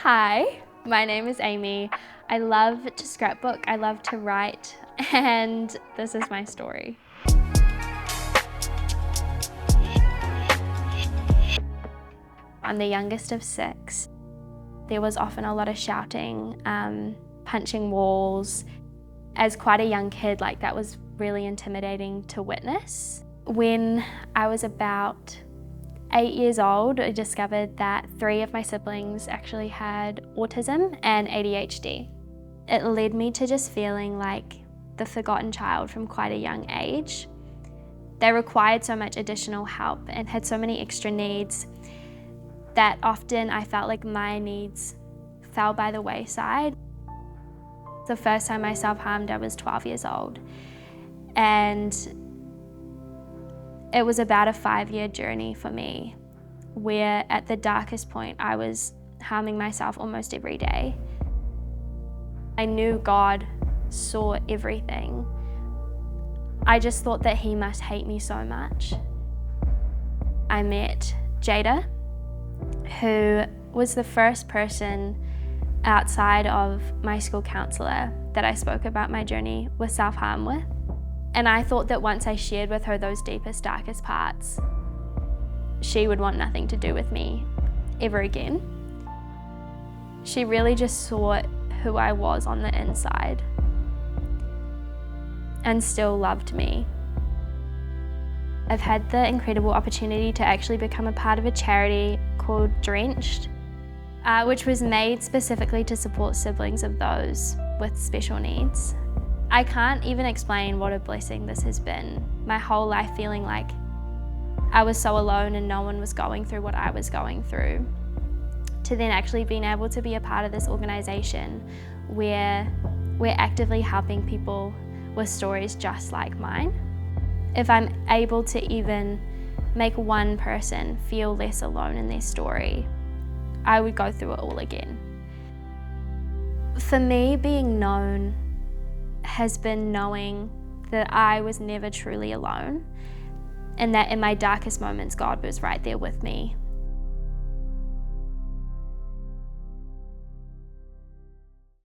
Hi, my name is Aimee. I love to scrapbook, I love to write, and this is my story. I'm the youngest of 6. There was often a lot of shouting, punching walls. As quite a young kid, that was really intimidating to witness. When I was about 8 years old, I discovered that 3 of my siblings actually had autism and ADHD. It led me to just feeling like the forgotten child from quite a young age. They required so much additional help and had so many extra needs that often I felt like my needs fell by the wayside. The first time I self-harmed, I was 12 years old. And it was about a 5-year journey for me, where at the darkest point, I was harming myself almost every day. I knew God saw everything. I just thought that He must hate me so much. I met Jada, who was the first person outside of my school counsellor that I spoke about my journey with self-harm with. And I thought that once I shared with her those deepest, darkest parts, she would want nothing to do with me ever again. She really just saw who I was on the inside and still loved me. I've had the incredible opportunity to actually become a part of a charity called Drenched, which was made specifically to support siblings of those with special needs. I can't even explain what a blessing this has been. My whole life feeling like I was so alone and no one was going through what I was going through, to then actually being able to be a part of this organisation where we're actively helping people with stories just like mine. If I'm able to even make one person feel less alone in their story, I would go through it all again. For me, being known has been knowing that I was never truly alone, and that in my darkest moments, God was right there with me.